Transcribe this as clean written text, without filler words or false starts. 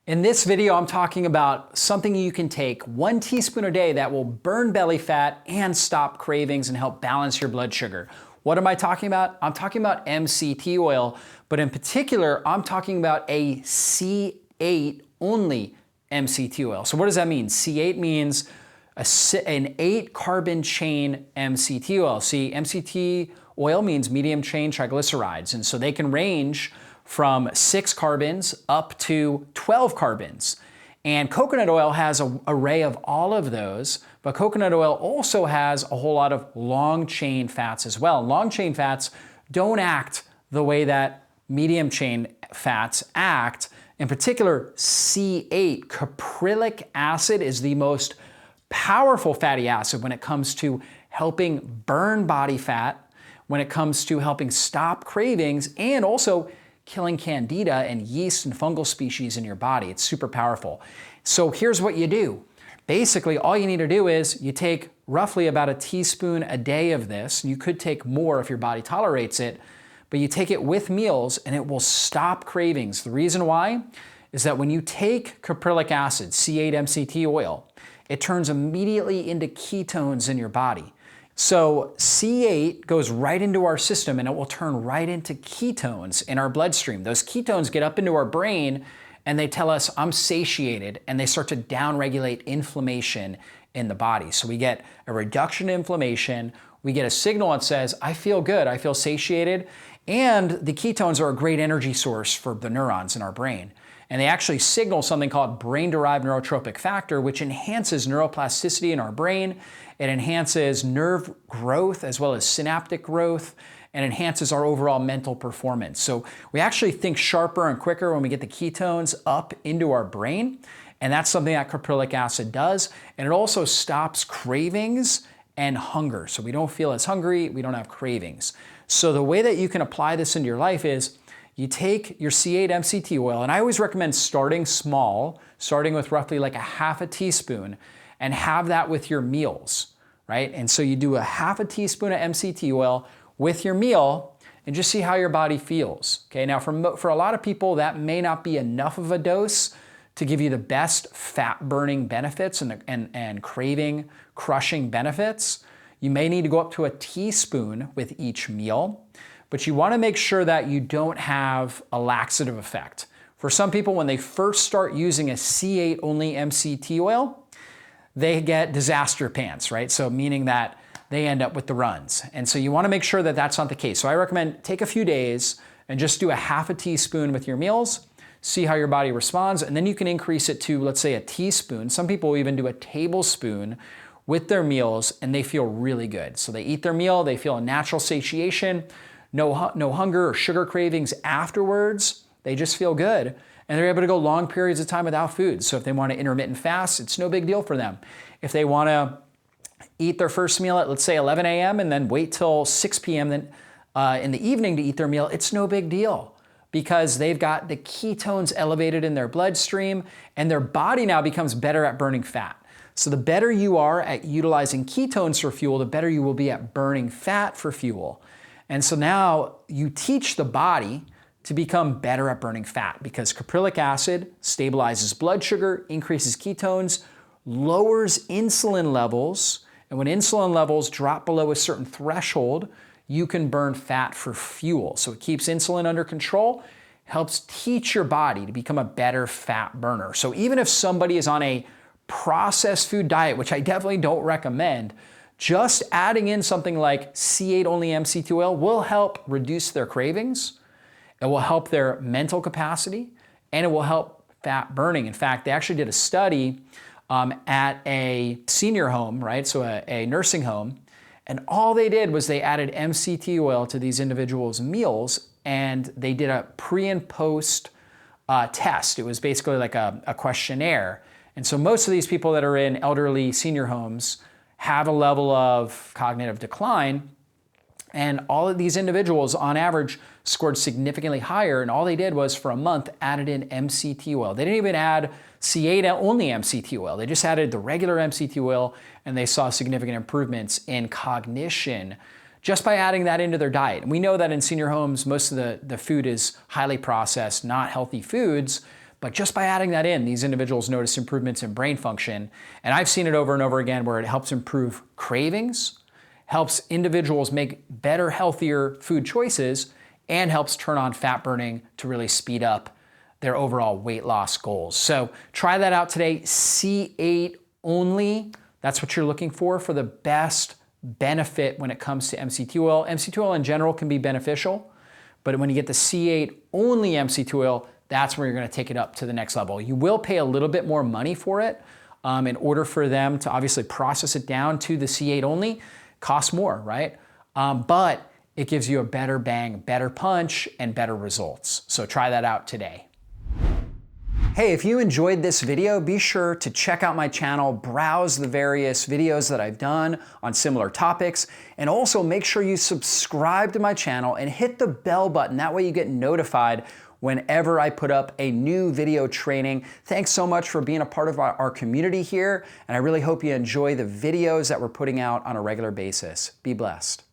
In this video, I'm talking about something you can take 1 teaspoon a day that will burn belly fat and stop cravings and help balance your blood sugar. What am I talking about? I'm talking about MCT oil, but in particular, I'm talking about a C8 only MCT oil. So what does that mean? C8 means an 8 carbon chain MCT oil. See, MCT oil means medium chain triglycerides, and so they can range from 6 carbons up to 12 carbons. And coconut oil has an array of all of those, but coconut oil also has a whole lot of long chain fats as well. Long chain fats don't act the way that medium chain fats act. In particular, C8, caprylic acid, is the most powerful fatty acid when it comes to helping burn body fat, when it comes to helping stop cravings, and also killing candida and yeast and fungal species in your body. It's super powerful. So here's what you do. Basically, all you need to do is you take roughly about a teaspoon a day of this. You could take more if your body tolerates it, but you take it with meals and it will stop cravings. The reason why is that when you take caprylic acid, C8 MCT oil, it turns immediately into ketones in your body. So C8 goes right into our system and it will turn right into ketones in our bloodstream. Those ketones get up into our brain and they tell us, I'm satiated, and they start to downregulate inflammation in the body. So we get a reduction in inflammation, we get a signal that says, I feel good, I feel satiated, and the ketones are a great energy source for the neurons in our brain. And they actually signal something called brain-derived neurotrophic factor, which enhances neuroplasticity in our brain. It enhances nerve growth as well as synaptic growth, and enhances our overall mental performance. So we actually think sharper and quicker when we get the ketones up into our brain, and that's something that caprylic acid does. And it also stops cravings and hunger. So we don't feel as hungry, we don't have cravings. So the way that you can apply this into your life is you take your C8 MCT oil, and I always recommend starting small, starting with roughly like a half a teaspoon, and have that with your meals, right? And so you do a half a teaspoon of MCT oil with your meal and just see how your body feels, okay? Now for a lot of people, that may not be enough of a dose to give you the best fat burning benefits and craving crushing benefits. You may need to go up to a teaspoon with each meal, but you wanna make sure that you don't have a laxative effect. For some people, when they first start using a C8 only MCT oil, they get disaster pants, right? So meaning that they end up with the runs. And so you wanna make sure that that's not the case. So I recommend take a few days and just do a half a teaspoon with your meals, see how your body responds, and then you can increase it to, let's say, a teaspoon. Some people even do a tablespoon with their meals and they feel really good. So they eat their meal, they feel a natural satiation, no hunger or sugar cravings afterwards. They just feel good. And they're able to go long periods of time without food. So if they want to intermittent fast, it's no big deal for them. If they want to eat their first meal at, let's say, 11 a.m. and then wait till 6 p.m. then in the evening to eat their meal, it's no big deal because they've got the ketones elevated in their bloodstream and their body now becomes better at burning fat. So the better you are at utilizing ketones for fuel, the better you will be at burning fat for fuel. And so now you teach the body to become better at burning fat because caprylic acid stabilizes blood sugar, increases ketones, lowers insulin levels, and when insulin levels drop below a certain threshold, you can burn fat for fuel. So it keeps insulin under control, helps teach your body to become a better fat burner. So even if somebody is on a processed food diet, which I definitely don't recommend, just adding in something like C8 only MCT oil will help reduce their cravings. It will help their mental capacity, and it will help fat burning. In fact, they actually did a study at a senior home, right? So a nursing home, and all they did was they added MCT oil to these individuals' meals, and they did a pre and post test. It was basically like a questionnaire. And so most of these people that are in elderly senior homes have a level of cognitive decline, and all of these individuals on average scored significantly higher, and all they did was for a month added in MCT oil. They didn't even add C8 only MCT oil. They just added the regular MCT oil, and they saw significant improvements in cognition just by adding that into their diet. And we know that in senior homes, most of the food is highly processed, not healthy foods, But just by adding that in, these individuals notice improvements in brain function. And I've seen it over and over again where it helps improve cravings, helps individuals make better, healthier food choices, and helps turn on fat burning to really speed up their overall weight loss goals. So try that out today. C8 only, that's what you're looking for the best benefit when it comes to MCT oil. MCT oil in general can be beneficial, but when you get the C8 only MCT oil, that's where you're gonna take it up to the next level. You will pay a little bit more money for it in order for them to obviously process it down to the C8 only. Costs more, right? But it gives you a better bang, better punch, and better results. So try that out today. Hey, if you enjoyed this video, be sure to check out my channel, browse the various videos that I've done on similar topics, and also make sure you subscribe to my channel and hit the bell button. That way you get notified whenever I put up a new video training. Thanks so much for being a part of our community here, and I really hope you enjoy the videos that we're putting out on a regular basis. Be blessed.